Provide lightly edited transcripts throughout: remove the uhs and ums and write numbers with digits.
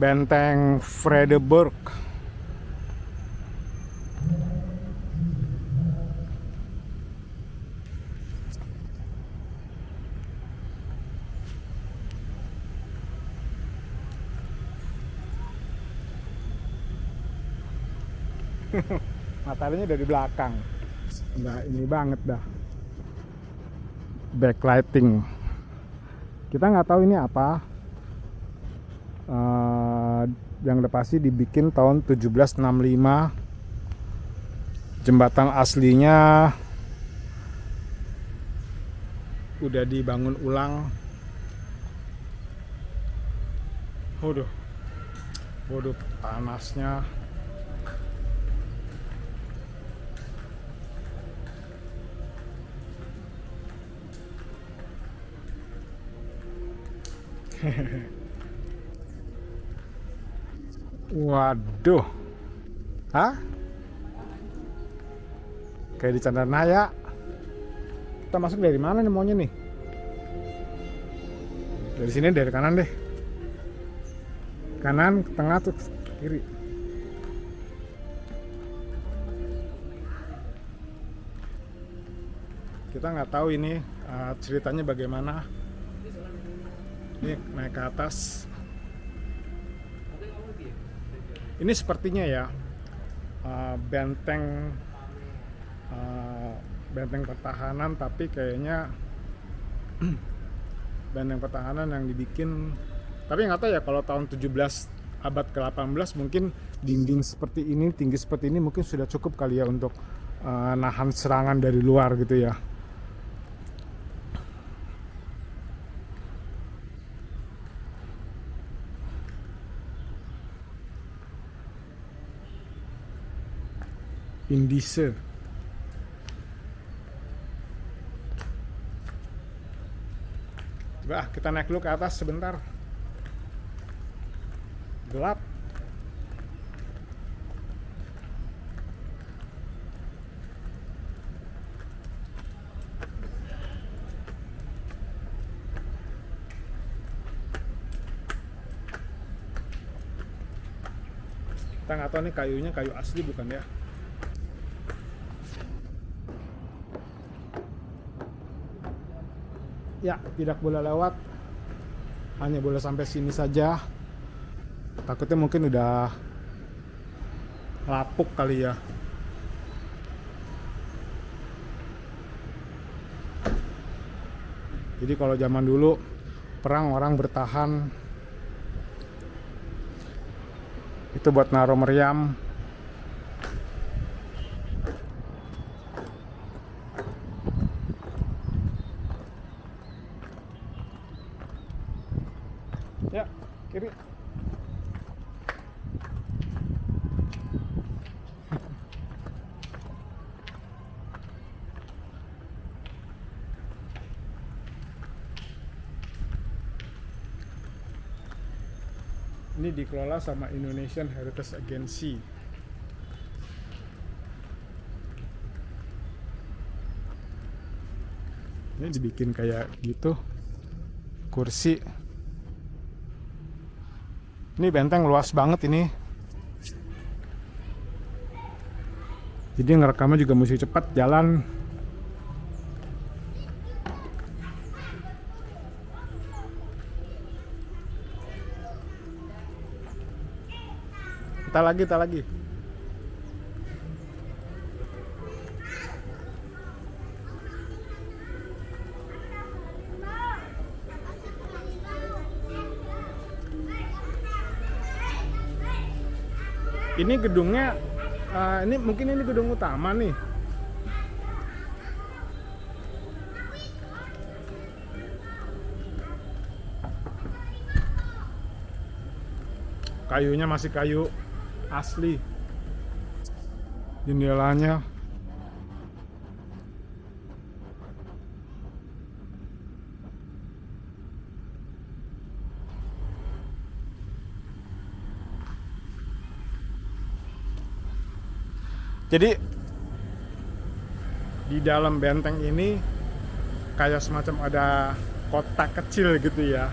Benteng Vredenburg. Mataharinya dari belakang. Nah, ini banget dah. Backlighting. Kita nggak tahu ini apa. Yang udah pasti dibikin tahun 1765. Jembatan aslinya udah dibangun ulang. Waduh, panasnya. Waduh. Hah? Kayak di Candanaya. Kita masuk dari mana nih maunya nih? Dari sini, dari kanan deh. Kanan, ke tengah, tuh kiri. Kita nggak tahu ini ceritanya bagaimana. Ini naik ke atas. Ini sepertinya ya benteng pertahanan, tapi kayaknya benteng pertahanan yang dibikin. Tapi nggak tahu ya, kalau tahun 17 abad ke-18 mungkin dinding seperti ini, tinggi seperti ini mungkin sudah cukup kali ya untuk nahan serangan dari luar gitu ya. Indise. Coba kita naik dulu ke atas sebentar. Gelap. Kita nggak tahu nih kayunya kayu asli bukan ya. Ya, tidak boleh lewat. Hanya boleh sampai sini saja. Takutnya mungkin udah lapuk kali ya. Jadi kalau zaman dulu perang, orang bertahan itu buat naruh meriam. Ya, kiri. Ini dikelola sama Indonesian Heritage Agency. Ini dibikin kayak gitu, kursi. Ini benteng luas banget ini. Jadi ngerekamnya juga mesti cepat jalan. Kita lagi. Ini gedungnya, ini mungkin ini gedung utama nih. Kayunya masih kayu asli. Jendelanya. Jadi di dalam benteng ini kayak semacam ada kota kecil gitu ya.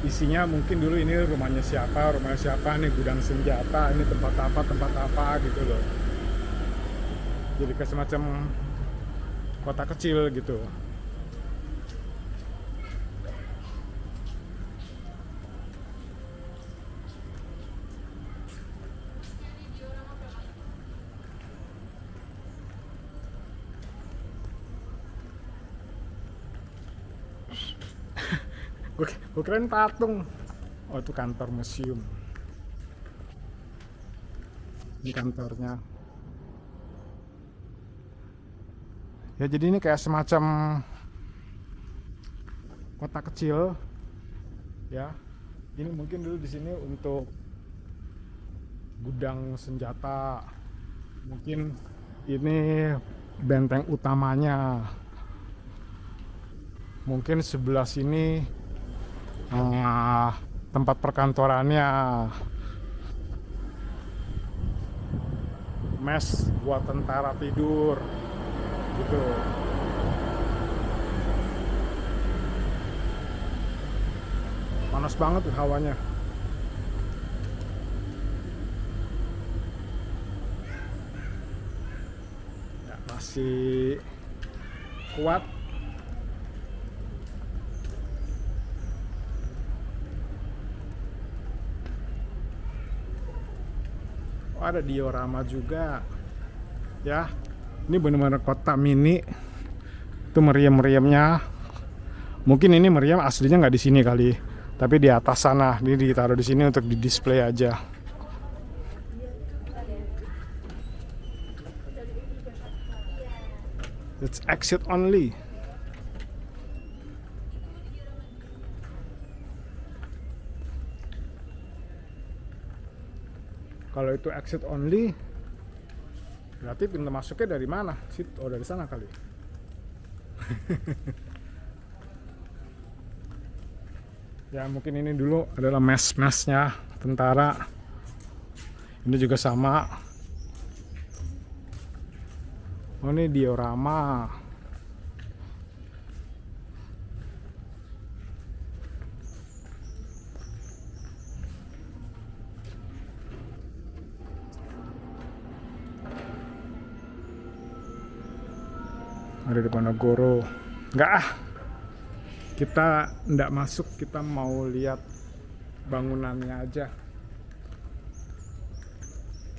isinya mungkin dulu ini rumahnya siapa, nih gudang senjata, ini tempat apa gitu loh. Jadi kayak semacam kota kecil gitu. Gue keren patung. Oh, itu kantor museum. Ini kantornya. Ya, jadi ini kayak semacam kota kecil. Ya. Ini mungkin dulu di sini untuk gudang senjata. Mungkin ini benteng utamanya. Mungkin sebelah sini tempat perkantorannya, mes buat tentara tidur gitu. Panas banget tuh hawanya. Ya, masih kuat. Oh, ada diorama juga ya. Ini benar-benar kota mini. Itu meriam-meriamnya. Mungkin ini meriam aslinya nggak di sini kali, tapi di atas sana. Ini ditaruh di sini untuk di display aja. It's exit only. Kalau itu exit only, berarti pintu masuknya dari mana? Oh, dari sana kali. Ya, mungkin ini dulu adalah mes-mesnya tentara. Ini juga sama. Oh, ini diorama. Ada di Ponorogo. Enggak ah, kita enggak masuk, kita mau lihat bangunannya aja.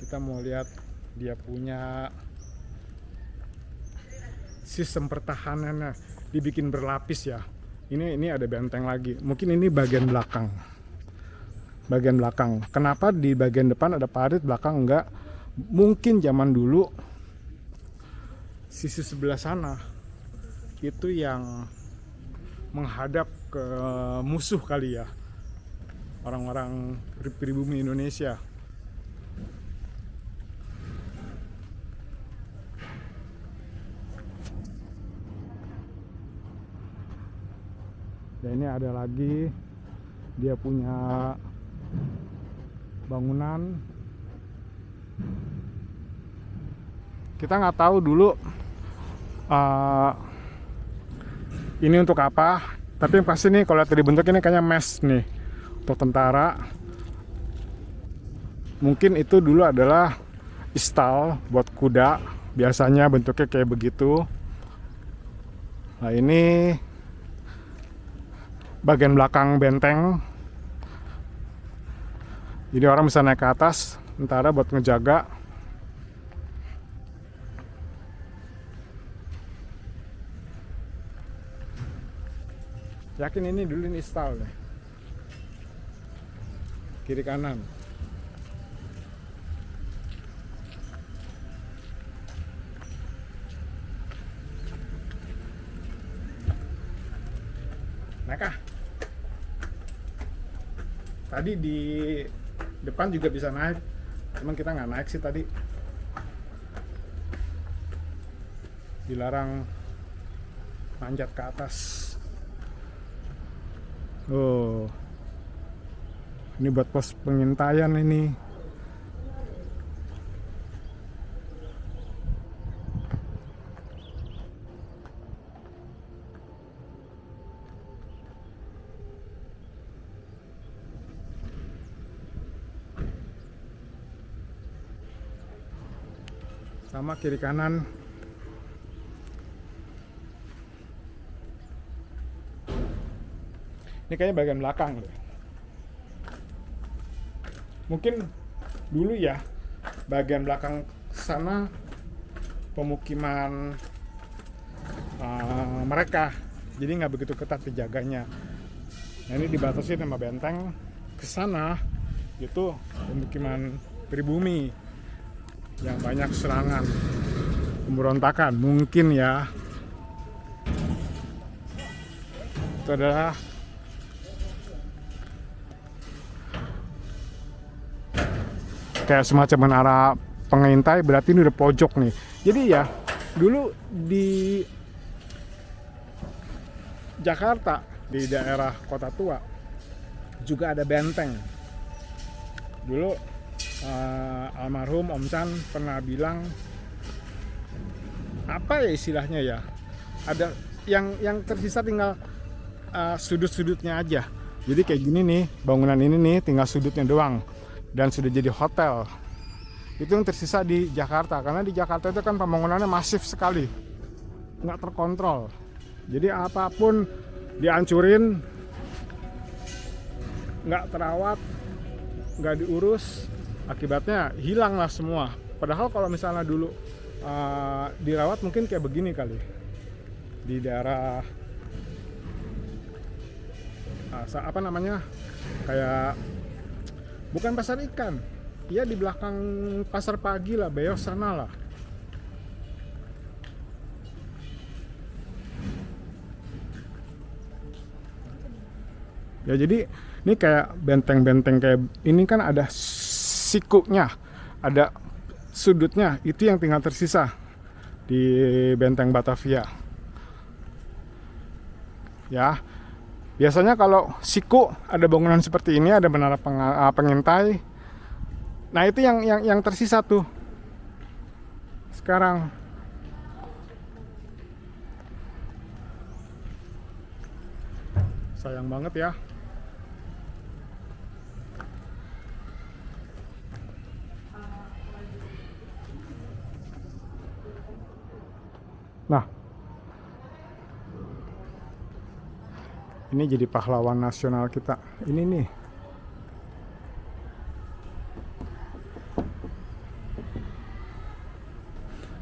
Kita mau lihat dia punya sistem pertahanannya, dibikin berlapis ya. Ini ada benteng lagi. Mungkin ini bagian belakang. Bagian belakang. Kenapa di bagian depan ada parit, belakang enggak? Mungkin zaman dulu sisi sebelah sana itu yang menghadap ke musuh kali ya, orang-orang pribumi Indonesia. Dan ini ada lagi, dia punya bangunan. Kita nggak tahu dulu ini untuk apa, tapi yang pasti nih kalau lihat dari bentuk ini kayaknya mes nih untuk tentara. Mungkin itu dulu adalah istal buat kuda, biasanya bentuknya kayak begitu. Nah, ini bagian belakang benteng, jadi orang bisa naik ke atas, tentara buat ngejaga. Yakin ini dulu ini istal nih. Kiri kanan. Naik ah. Tadi di depan juga bisa naik, cuman kita nggak naik sih tadi. Dilarang manjat ke atas. Oh, ini buat pos pengintaian ini. sama kiri kanan. Ini kayaknya bagian belakang deh. Mungkin dulu ya bagian belakang sana pemukiman mereka, jadi nggak begitu ketat dijaganya. Nah ini dibatasi sama benteng. Ke sana itu pemukiman pribumi yang banyak serangan pemberontakan mungkin ya. Itu adalah kayak semacam menara pengintai, berarti ini udah pojok nih. Jadi ya dulu di Jakarta di daerah Kota Tua juga ada benteng. Dulu almarhum Om Chan pernah bilang, apa ya istilahnya ya, ada yang tersisa tinggal sudut-sudutnya aja. Jadi kayak gini nih, bangunan ini nih tinggal sudutnya doang dan sudah jadi hotel. Itu yang tersisa di Jakarta, karena di Jakarta itu kan pembangunannya masif sekali, nggak terkontrol. Jadi apapun dihancurin, nggak terawat, nggak diurus, akibatnya hilang lah semua. Padahal kalau misalnya dulu dirawat mungkin kayak begini kali, di daerah apa namanya, kayak bukan pasar ikan ya, di belakang pasar pagi lah, Beos sana lah. Ya jadi ini kayak benteng-benteng kayak ini kan ada sikunya, ada sudutnya, itu yang tinggal tersisa di benteng Batavia. Ya, biasanya kalau siku ada bangunan seperti ini, ada menara pengintai. Nah itu yang tersisa tuh sekarang. Sayang banget ya. Nah, ini jadi pahlawan nasional kita. Ini nih.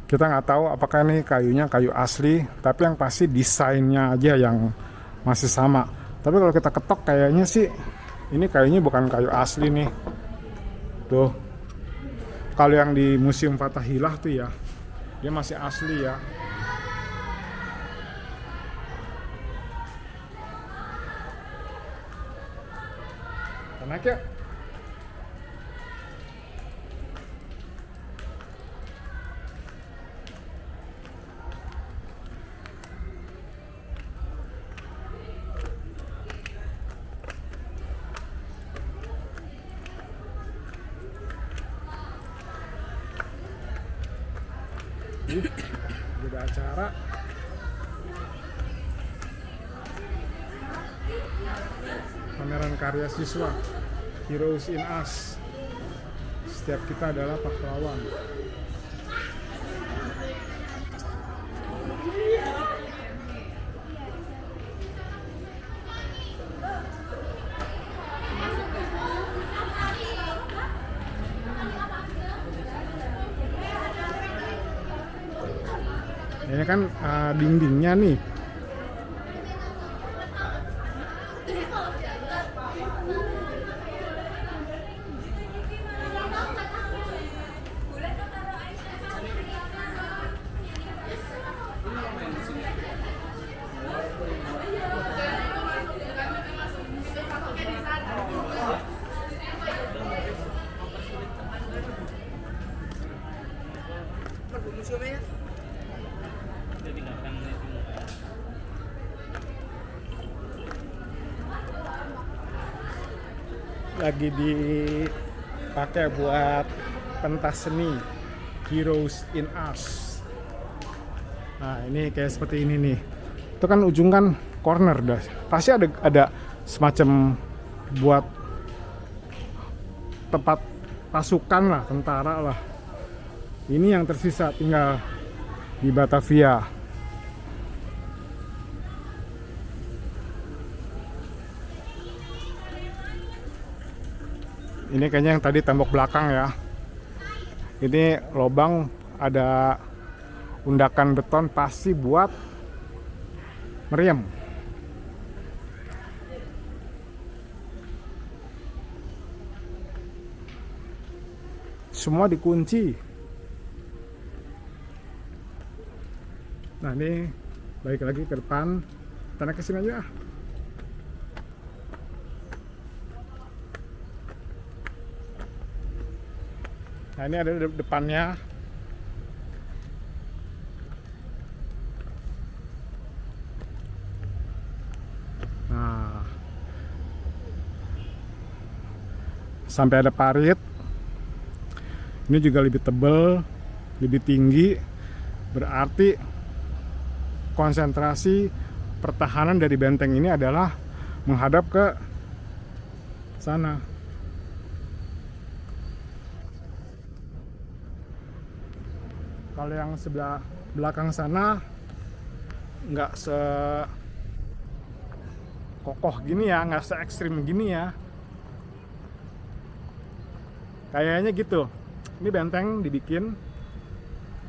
Kita nggak tahu apakah ini kayunya kayu asli, tapi yang pasti desainnya aja yang masih sama. Tapi kalau kita ketok kayaknya sih ini kayunya bukan kayu asli nih. Tuh. Kalau yang di Museum Fathahillah tuh ya, dia masih asli ya. Naik ya. Udah acara. Pameran karya siswa, Heroes in Us. Setiap kita adalah pahlawan. Ini kan dindingnya nih. Lagi dipakai buat pentas seni Heroes in Us. Nah ini kayak seperti ini nih. Itu kan ujung kan corner dah. Pasti ada semacam buat tempat pasukan lah, tentara lah. Ini yang tersisa tinggal di Batavia. Ini kayaknya yang tadi tembok belakang ya. Ini lubang ada undakan beton pasti buat meriam. Semua dikunci. Nah ini balik lagi ke depan. Kita naik ke sini aja. Nah ini ada depannya. Nah sampai ada parit. Ini juga lebih tebal, lebih tinggi, berarti konsentrasi pertahanan dari benteng ini adalah menghadap ke sana. Kalau yang sebelah belakang sana nggak se kokoh gini ya, nggak se ekstrim gini ya. Kayaknya gitu. Ini benteng dibikin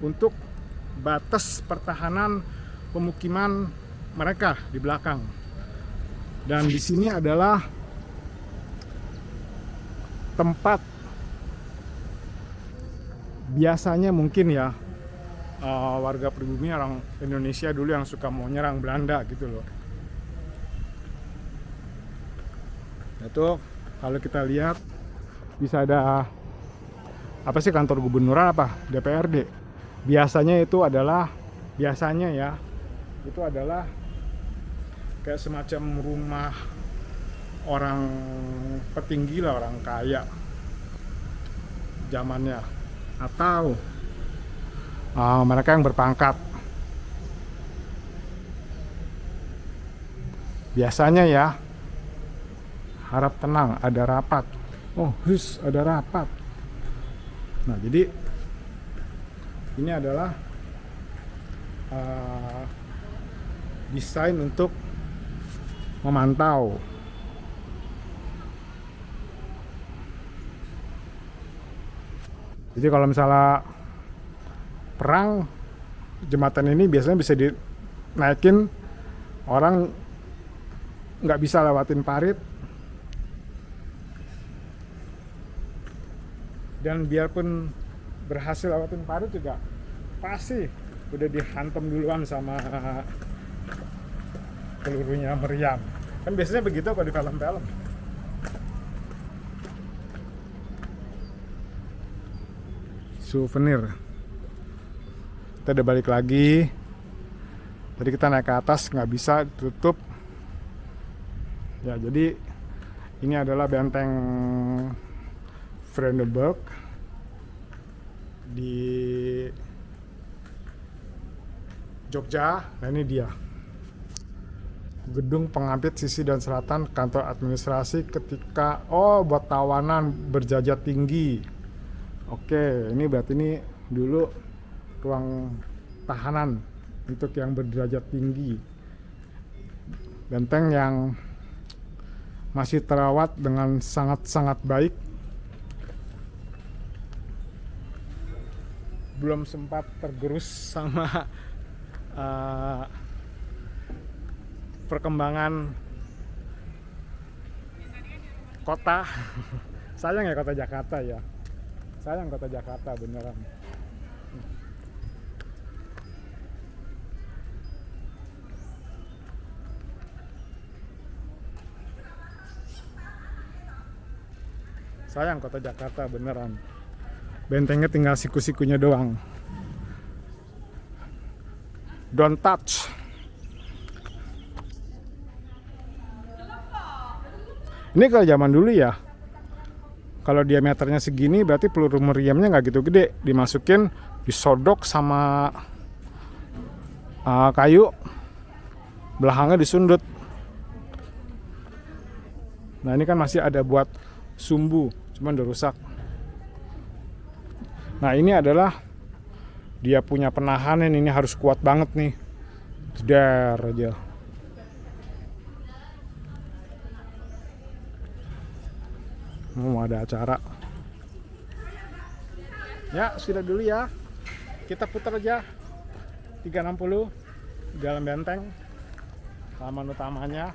untuk batas pertahanan pemukiman mereka di belakang. Dan di sini adalah tempat biasanya mungkin ya warga pribumi orang Indonesia dulu yang suka mau nyerang Belanda gitu loh. Itu kalau kita lihat bisa ada apa sih, kantor gubernuran apa DPRD. Biasanya ya itu adalah kayak semacam rumah orang petinggi lah, orang kaya zamannya, atau mereka yang berpangkat. Biasanya ya, harap tenang, ada rapat. Oh, ada rapat. Nah, jadi ini adalah desain untuk memantau. Jadi kalau misalnya perang, jembatan ini biasanya bisa dinaikin, orang nggak bisa lewatin parit. Dan biarpun berhasil lewatin parit juga pasti udah dihantam duluan sama pelurunya meriam. Kan biasanya begitu kalau di film-film. Souvenir. Kita udah balik lagi. Tadi kita naik ke atas nggak bisa tutup. Ya jadi ini adalah benteng Vredenburg di Jogja. Nah ini dia gedung pengambil sisi dan selatan kantor administrasi ketika buat tawanan berjajat tinggi. Oke, ini berarti ini dulu ruang tahanan untuk yang berderajat tinggi. Benteng yang masih terawat dengan sangat-sangat baik. Belum sempat tergerus sama perkembangan kota. Sayang ya kota Jakarta ya. Sayang kota Jakarta beneran. Sayang kota Jakarta beneran. Bentengnya tinggal siku-sikunya doang. Don't touch. Ini kalau zaman dulu ya, kalau diameternya segini berarti peluru meriamnya nggak gitu gede. Dimasukin, disodok sama kayu, belakangnya disundut. Nah ini kan masih ada buat sumbu, cuman udah rusak. Nah ini adalah dia punya penahanan ini harus kuat banget nih. Jedar aja. Ada acara. Ya, sudah dulu ya. Kita putar aja 360 dalam benteng. Halaman utamanya.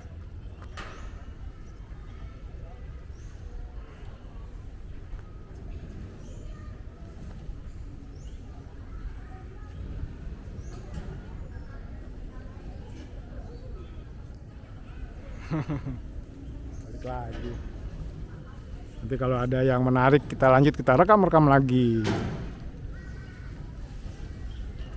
Balik lagi. Nanti kalau ada yang menarik kita lanjut, kita rekam lagi.